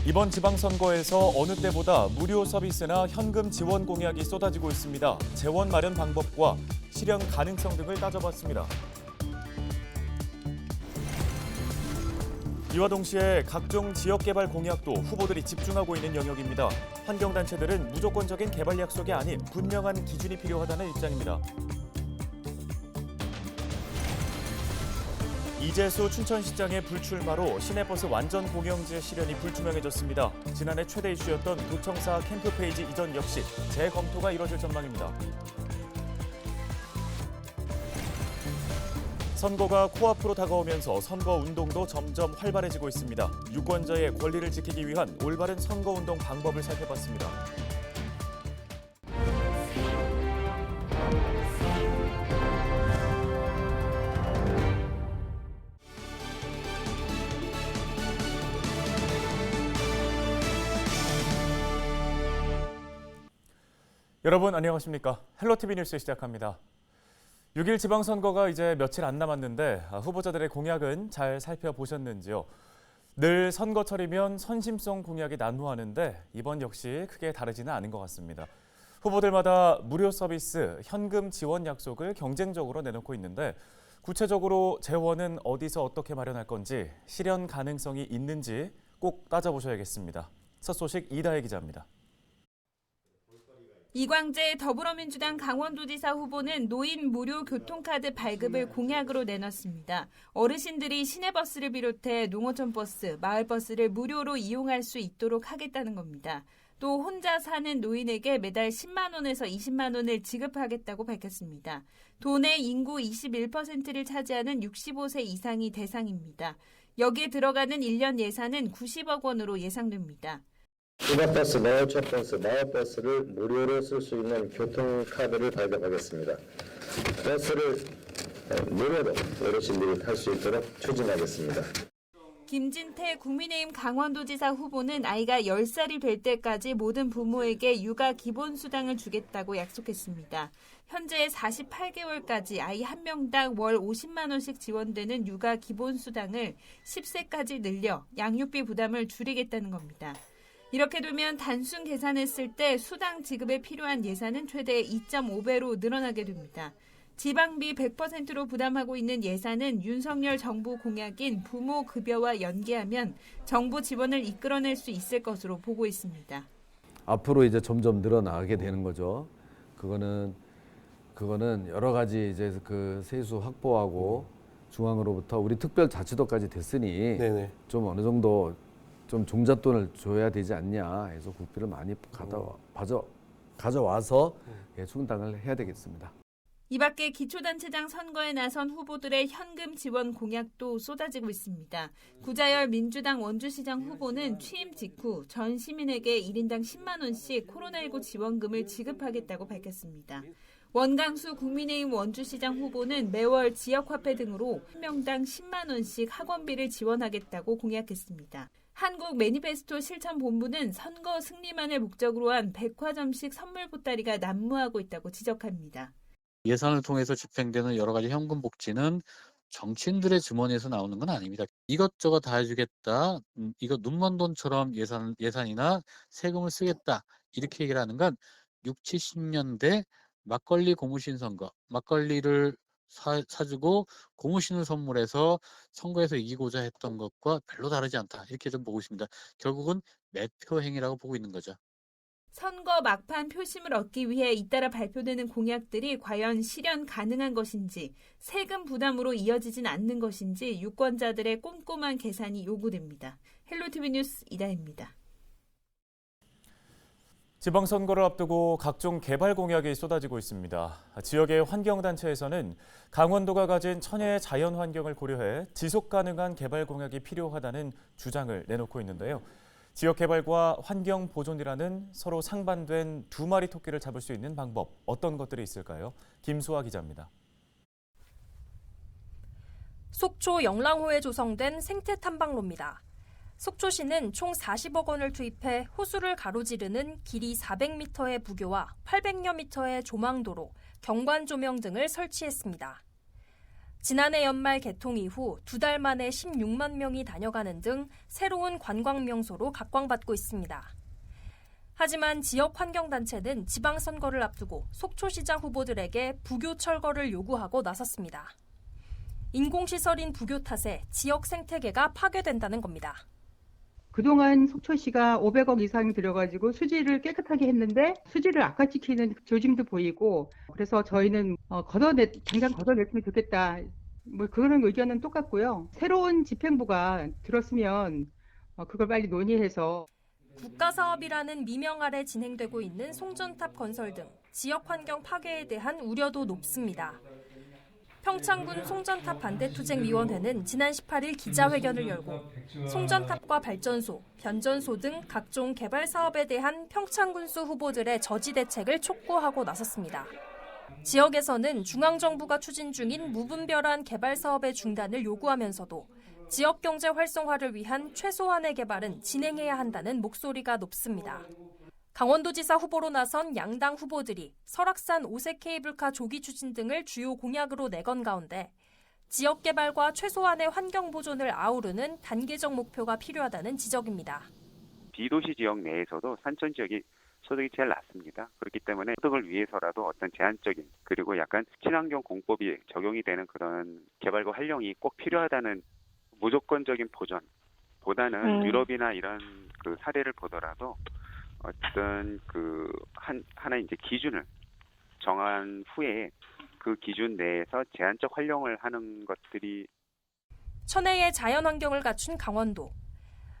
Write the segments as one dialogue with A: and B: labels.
A: 이번 지방선거에서 어느 때보다 무료 서비스나 현금 지원 공약이 쏟아지고 있습니다. 재원 마련 방법과 실현 가능성 등을 따져봤습니다. 이와 동시에 각종 지역개발 공약도 후보들이 집중하고 있는 영역입니다. 환경단체들은 무조건적인 개발 약속이 아닌 분명한 기준이 필요하다는 입장입니다. 이재수 춘천시장의 불출마로 시내버스 완전 공영제 실현이 불투명해졌습니다. 지난해 최대 이슈였던 도청사 캠프 페이지 이전 역시 재검토가 이뤄질 전망입니다. 선거가 코앞으로 다가오면서 선거 운동도 점점 활발해지고 있습니다. 유권자의 권리를 지키기 위한 올바른 선거운동 방법을 살펴봤습니다. 여러분 안녕하십니까? 헬로티비 뉴스 시작합니다. 6일 지방선거가 이제 며칠 안 남았는데 후보자들의 공약은 잘 살펴보셨는지요? 늘 선거철이면 선심성 공약이 난무하는데 이번 역시 크게 다르지는 않은 것 같습니다. 후보들마다 무료 서비스, 현금 지원 약속을 경쟁적으로 내놓고 있는데 구체적으로 재원은 어디서 어떻게 마련할 건지 실현 가능성이 있는지 꼭 따져보셔야겠습니다. 첫 소식 이다혜 기자입니다.
B: 이광재 더불어민주당 강원도지사 후보는 노인 무료 교통카드 발급을 공약으로 내놨습니다. 어르신들이 시내버스를 비롯해 농어촌버스, 마을버스를 무료로 이용할 수 있도록 하겠다는 겁니다. 또 혼자 사는 노인에게 매달 10만 원에서 20만 원을 지급하겠다고 밝혔습니다. 도내 인구 21%를 차지하는 65세 이상이 대상입니다. 여기에 들어가는 1년 예산은 90억 원으로 예상됩니다.
C: 시내버스, 농어촌버스, 마을버스를 무료로 쓸 수 있는 교통카드를 발급하겠습니다. 버스를 무료로 어르신들이 탈 수 있도록 추진하겠습니다.
B: 김진태 국민의힘 강원도지사 후보는 아이가 10살이 될 때까지 모든 부모에게 육아 기본수당을 주겠다고 약속했습니다. 현재 48개월까지 아이 한 명당 월 50만 원씩 지원되는 육아 기본수당을 10세까지 늘려 양육비 부담을 줄이겠다는 겁니다. 이렇게 되면 단순 계산했을 때 수당 지급에 필요한 예산은 최대 2.5배로 늘어나게 됩니다. 지방비 100%로 부담하고 있는 예산은 윤석열 정부 공약인 부모 급여와 연계하면 정부 지원을 이끌어낼 수 있을 것으로 보고 있습니다.
D: 앞으로 이제 점점 늘어나게 되는 거죠. 그거는 여러 가지 이제 그 세수 확보하고 중앙으로부터 우리 특별자치도까지 됐으니
E: 네네.
D: 좀 어느 정도 좀 종잣돈을 줘야 되지 않냐 해서 국비를 많이 가져와서 충당을 해야 되겠습니다.
B: 이 밖에 기초단체장 선거에 나선 후보들의 현금 지원 공약도 쏟아지고 있습니다. 구자열 민주당 원주시장 후보는 취임 직후 전 시민에게 1인당 10만 원씩 코로나19 지원금을 지급하겠다고 밝혔습니다. 원강수 국민의힘 원주시장 후보는 매월 지역화폐 등으로 한 명당 10만 원씩 학원비를 지원하겠다고 공약했습니다. 한국 매니페스토 실천본부는 선거 승리만을 목적으로 한 백화점식 선물 보따리가 난무하고 있다고 지적합니다.
F: 예산을 통해서 집행되는 여러 가지 현금 복지는 정치인들의 주머니에서 나오는 건 아닙니다. 이것저것 다 해주겠다, 이거 눈먼 돈처럼 예산이나 세금을 쓰겠다 이렇게 얘기를 하는 건 6, 70년대 막걸리 고무신 선거, 막걸리를 사주고 고무신을 선물해서 선거에서 이기고자 했던 것과 별로 다르지 않다. 이렇게 좀 보고 있습니다. 결국은 매표 행위라고 보고 있는 거죠.
B: 선거 막판 표심을 얻기 위해 잇따라 발표되는 공약들이 과연 실현 가능한 것인지, 세금 부담으로 이어지진 않는 것인지 유권자들의 꼼꼼한 계산이 요구됩니다. 헬로티비 뉴스 이다혜입니다.
A: 지방선거를 앞두고 각종 개발 공약이 쏟아지고 있습니다. 지역의 환경단체에서는 강원도가 가진 천혜의 자연 환경을 고려해 지속 가능한 개발 공약이 필요하다는 주장을 내놓고 있는데요. 지역 개발과 환경 보존이라는 서로 상반된 두 마리 토끼를 잡을 수 있는 방법, 어떤 것들이 있을까요? 김수아 기자입니다.
G: 속초 영랑호에 조성된 생태 탐방로입니다. 속초시는 총 40억 원을 투입해 호수를 가로지르는 길이 400m의 부교와 800여 m의 조망도로, 경관 조명 등을 설치했습니다. 지난해 연말 개통 이후 2달 만에 16만 명이 다녀가는 등 새로운 관광 명소로 각광받고 있습니다. 하지만 지역 환경단체는 지방선거를 앞두고 속초시장 후보들에게 부교 철거를 요구하고 나섰습니다. 인공시설인 부교 탓에 지역 생태계가 파괴된다는 겁니다.
E: 그동안 속초시가 500억 이상 들여가지고 수지를 깨끗하게 했는데 수지를 악화시키는 조짐도 보이고 그래서 저희는 당장 걷어냈으면 좋겠다. 뭐 그런 의견은 똑같고요. 새로운 집행부가 들었으면 그걸 빨리 논의해서
G: 국가사업이라는 미명 아래 진행되고 있는 송전탑 건설 등 지역 환경 파괴에 대한 우려도 높습니다. 평창군 송전탑 반대투쟁위원회는 지난 18일 기자회견을 열고 송전탑과 발전소, 변전소 등 각종 개발 사업에 대한 평창군수 후보들의 저지 대책을 촉구하고 나섰습니다. 지역에서는 중앙정부가 추진 중인 무분별한 개발 사업의 중단을 요구하면서도 지역 경제 활성화를 위한 최소한의 개발은 진행해야 한다는 목소리가 높습니다. 강원도지사 후보로 나선 양당 후보들이 설악산 오색 케이블카 조기 추진 등을 주요 공약으로 내건 가운데 지역 개발과 최소한의 환경 보존을 아우르는 단계적 목표가 필요하다는 지적입니다.
H: 비도시 지역 내에서도 산천 지역이 소득이 제일 낮습니다. 그렇기 때문에 소득을 위해서라도 어떤 제한적인 그리고 약간 친환경 공법이 적용이 되는 그런 개발과 활용이 꼭 필요하다는 무조건적인 보전보다는 유럽이나 이런 그 사례를 보더라도 어떤 하나 이제 기준을 정한 후에 그 기준 내에서 제한적 활용을 하는 것들이
G: 천혜의 자연 환경을 갖춘 강원도.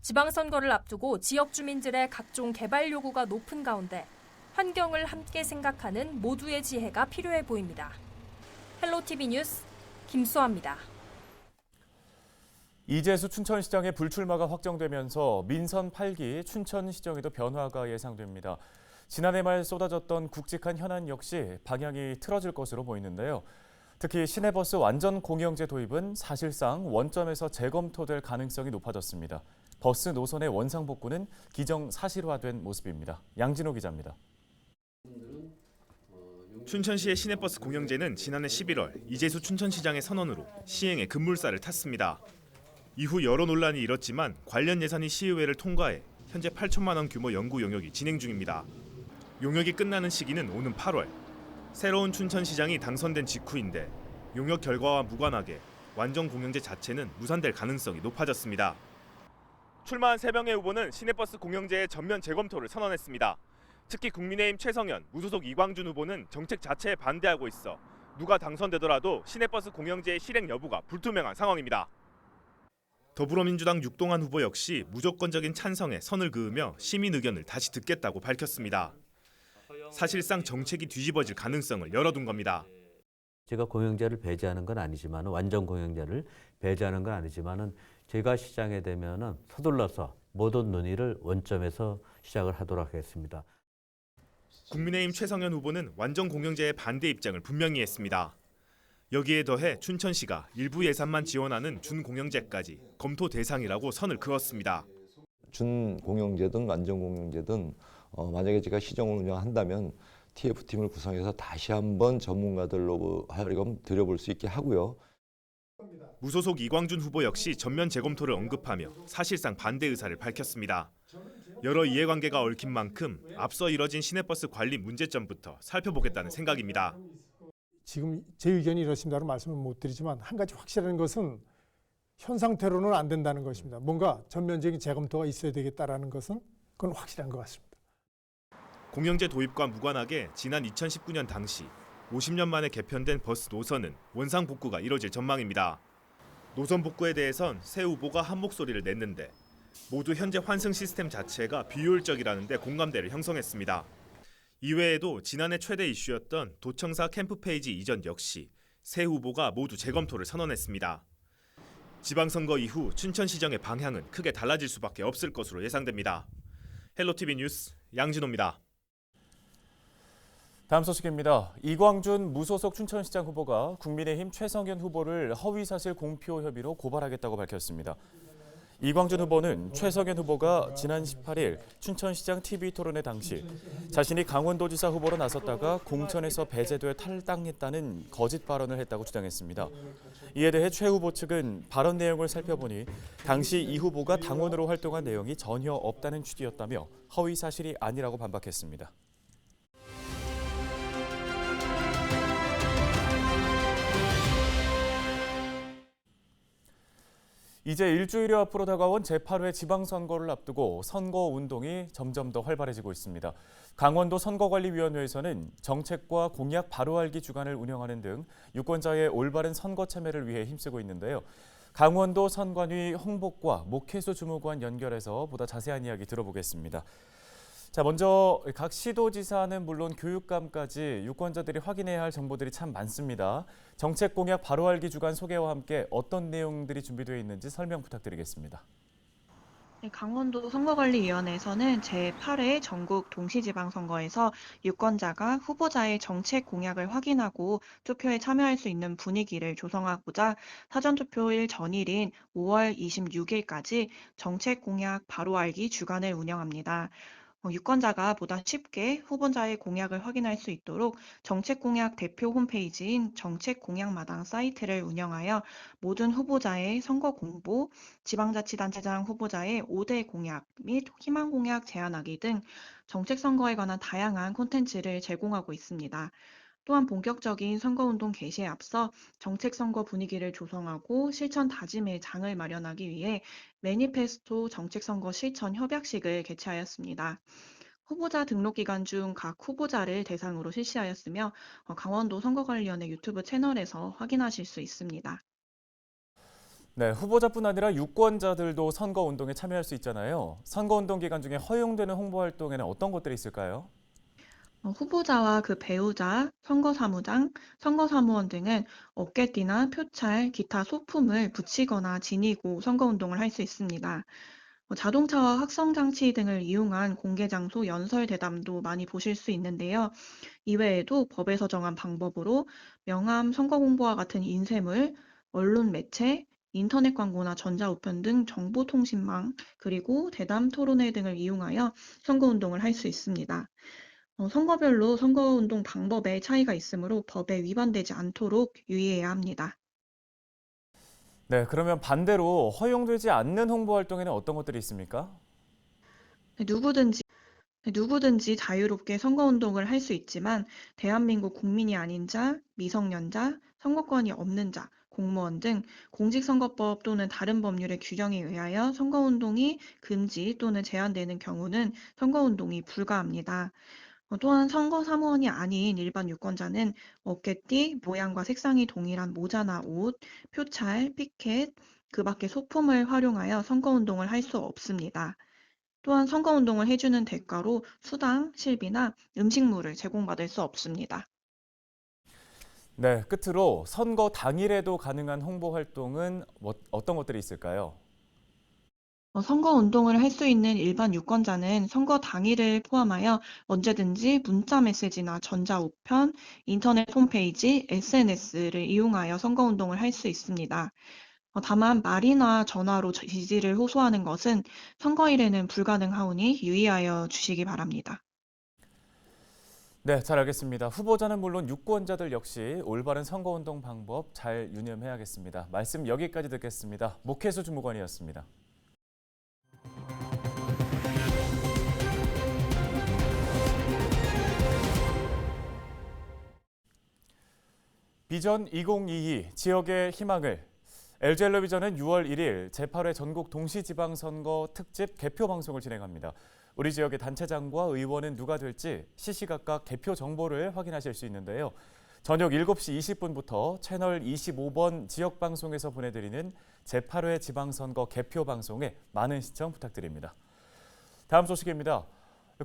G: 지방선거를 앞두고 지역 주민들의 각종 개발 요구가 높은 가운데 환경을 함께 생각하는 모두의 지혜가 필요해 보입니다. 헬로티비 뉴스 김수아입니다.
A: 이재수 춘천시장의 불출마가 확정되면서 민선 8기 춘천시정에도 변화가 예상됩니다. 지난해 말 쏟아졌던 굵직한 현안 역시 방향이 틀어질 것으로 보이는데요. 특히 시내버스 완전 공영제 도입은 사실상 원점에서 재검토될 가능성이 높아졌습니다. 버스 노선의 원상복구는 기정사실화된 모습입니다. 양진호 기자입니다.
I: 춘천시의 시내버스 공영제는 지난해 11월 이재수 춘천시장의 선언으로 시행에 급물살을 탔습니다. 이후 여러 논란이 일었지만 관련 예산이 시의회를 통과해 현재 8천만 원 규모 연구 용역이 진행 중입니다. 용역이 끝나는 시기는 오는 8월. 새로운 춘천시장이 당선된 직후인데 용역 결과와 무관하게 완전 공영제 자체는 무산될 가능성이 높아졌습니다. 출마한 3명의 후보는 시내버스 공영제의 전면 재검토를 선언했습니다. 특히 국민의힘 최성현, 무소속 이광준 후보는 정책 자체에 반대하고 있어 누가 당선되더라도 시내버스 공영제의 실행 여부가 불투명한 상황입니다. 더불어민주당 육동환 후보 역시 무조건적인 찬성에 선을 그으며 시민 의견을 다시 듣겠다고 밝혔습니다. 사실상 정책이 뒤집어질 가능성을 열어둔 겁니다.
J: 제가 공영제를 배제하는 건 아니지만 완전 공영제를 배제하는 건 아니지만은 제가 시장에 되면은 서둘러서 모든 논의를 원점에서 시작을 하도록 하겠습니다.
I: 국민의힘 최성현 후보는 완전 공영제의 반대 입장을 분명히 했습니다. 여기에 더해 춘천시가 일부 예산만 지원하는 준공영제까지 검토 대상이라고 선을 그었습니다.
K: 준공영제든 완전공영제든 만약에 제가 시정을 운영한다면 TF팀을 구성해서 다시 한번 전문가들로 하여금 들여볼 수 있게 하고요.
I: 무소속 이광준 후보 역시 전면 재검토를 언급하며 사실상 반대 의사를 밝혔습니다. 여러 이해관계가 얽힌 만큼 앞서 이뤄진 시내버스 관리 문제점부터 살펴보겠다는 생각입니다.
L: 지금 제 의견이 이렇습니다로 말씀을 못 드리지만 한 가지 확실한 것은 현 상태로는 안 된다는 것입니다. 뭔가 전면적인 재검토가 있어야 되겠다라는 것은 그건 확실한 것 같습니다.
I: 공영제 도입과 무관하게 지난 2019년 당시 50년 만에 개편된 버스 노선은 원상 복구가 이뤄질 전망입니다. 노선 복구에 대해선 새 후보가 한 목소리를 냈는데 모두 현재 환승 시스템 자체가 비효율적이라는 데 공감대를 형성했습니다. 이외에도 지난해 최대 이슈였던 도청사 캠프 페이지 이전 역시 새 후보가 모두 재검토를 선언했습니다. 지방선거 이후 춘천시정의 방향은 크게 달라질 수밖에 없을 것으로 예상됩니다. 헬로티비 뉴스 양진호입니다.
A: 다음 소식입니다. 이광준 무소속 춘천시장 후보가 국민의힘 최성현 후보를 허위사실 공표 혐의로 고발하겠다고 밝혔습니다. 이광준 후보는 최석연 후보가 지난 18일 춘천시장 TV 토론회 당시 자신이 강원도지사 후보로 나섰다가 공천에서 배제돼 탈당했다는 거짓 발언을 했다고 주장했습니다. 이에 대해 최 후보 측은 발언 내용을 살펴보니 당시 이 후보가 당원으로 활동한 내용이 전혀 없다는 취지였다며 허위 사실이 아니라고 반박했습니다. 이제 일주일여 앞으로 다가온 제8회 지방선거를 앞두고 선거운동이 점점 더 활발해지고 있습니다. 강원도 선거관리위원회에서는 정책과 공약 바로 알기 주간을 운영하는 등 유권자의 올바른 선거 참여를 위해 힘쓰고 있는데요. 강원도 선관위 홍보과 목혜수 주무관 연결해서 보다 자세한 이야기 들어보겠습니다. 자, 먼저 각 시도지사는 물론 교육감까지 유권자들이 확인해야 할 정보들이 참 많습니다. 정책 공약 바로 알기 주간 소개와 함께 어떤 내용들이 준비되어 있는지 설명 부탁드리겠습니다.
M: 네, 강원도 선거관리위원회에서는 제8회 전국 동시지방선거에서 유권자가 후보자의 정책 공약을 확인하고 투표에 참여할 수 있는 분위기를 조성하고자 사전투표일 전일인 5월 26일까지 정책 공약 바로 알기 주간을 운영합니다. 유권자가 보다 쉽게 후보자의 공약을 확인할 수 있도록 정책공약 대표 홈페이지인 정책공약마당 사이트를 운영하여 모든 후보자의 선거 공보, 지방자치단체장 후보자의 5대 공약 및 희망 공약 제안하기 등 정책 선거에 관한 다양한 콘텐츠를 제공하고 있습니다. 또한 본격적인 선거운동 개시에 앞서 정책 선거 분위기를 조성하고 실천 다짐의 장을 마련하기 위해 매니페스토 정책선거 실천 협약식을 개최하였습니다. 후보자 등록 기간 중 각 후보자를 대상으로 실시하였으며 강원도 선거관리위원회 유튜브 채널에서 확인하실 수 있습니다.
A: 네, 후보자뿐 아니라 유권자들도 선거운동에 참여할 수 있잖아요. 선거운동 기간 중에 허용되는 홍보 활동에는 어떤 것들이 있을까요?
M: 후보자와 그 배우자, 선거사무장, 선거사무원 등은 어깨띠나 표찰, 기타 소품을 붙이거나 지니고 선거운동을 할 수 있습니다. 자동차와 확성장치 등을 이용한 공개장소 연설 대담도 많이 보실 수 있는데요. 이외에도 법에서 정한 방법으로 명함, 선거공보와 같은 인쇄물, 언론 매체, 인터넷 광고나 전자우편 등 정보통신망, 그리고 대담 토론회 등을 이용하여 선거운동을 할 수 있습니다. 선거별로 선거운동 방법에 차이가 있으므로 법에 위반되지 않도록 유의해야 합니다.
A: 네, 그러면 반대로 허용되지 않는 홍보 활동에는 어떤 것들이 있습니까?
M: 누구든지 자유롭게 선거운동을 할 수 있지만 대한민국 국민이 아닌 자, 미성년자, 선거권이 없는 자, 공무원 등 공직선거법 또는 다른 법률의 규정에 의하여 선거운동이 금지 또는 제한되는 경우는 선거운동이 불가합니다. 또한 선거사무원이 아닌 일반 유권자는 어깨띠, 모양과 색상이 동일한 모자나 옷, 표찰, 피켓, 그 밖의 소품을 활용하여 선거운동을 할 수 없습니다. 또한 선거운동을 해주는 대가로 수당, 실비나 음식물을 제공받을 수 없습니다.
A: 네, 끝으로 선거 당일에도 가능한 홍보 활동은 어떤 것들이 있을까요?
M: 선거운동을 할 수 있는 일반 유권자는 선거 당일을 포함하여 언제든지 문자 메시지나 전자우편, 인터넷 홈페이지, SNS를 이용하여 선거운동을 할 수 있습니다. 다만 말이나 전화로 지지를 호소하는 것은 선거일에는 불가능하오니 유의하여 주시기 바랍니다.
A: 네, 잘 알겠습니다. 후보자는 물론 유권자들 역시 올바른 선거운동 방법 잘 유념해야겠습니다. 말씀 여기까지 듣겠습니다. 목혜수 주무관이었습니다. 비전 2022 지역의 희망을 LG엘러비전은 6월 1일 제8회 전국 동시지방선거 특집 개표 방송을 진행합니다. 우리 지역의 단체장과 의원은 누가 될지 시시각각 개표 정보를 확인하실 수 있는데요. 저녁 7시 20분부터 채널 25번 지역방송에서 보내드리는 제8회 지방선거 개표 방송에 많은 시청 부탁드립니다. 다음 소식입니다.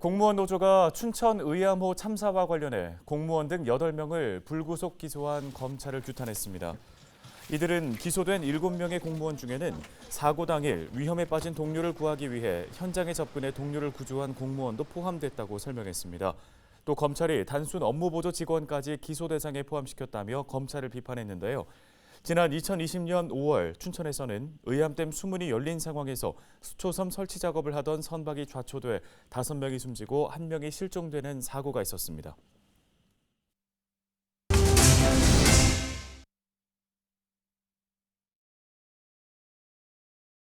A: 공무원 노조가 춘천 의암호 참사와 관련해 공무원 등 8명을 불구속 기소한 검찰을 규탄했습니다. 이들은 기소된 7명의 공무원 중에는 사고 당일 위험에 빠진 동료를 구하기 위해 현장에 접근해 동료를 구조한 공무원도 포함됐다고 설명했습니다. 또 검찰이 단순 업무보조 직원까지 기소 대상에 포함시켰다며 검찰을 비판했는데요. 지난 2020년 5월 춘천에서는 의암댐 수문이 열린 상황에서 수초섬 설치 작업을 하던 선박이 좌초돼 5명이 숨지고 1명이 실종되는 사고가 있었습니다.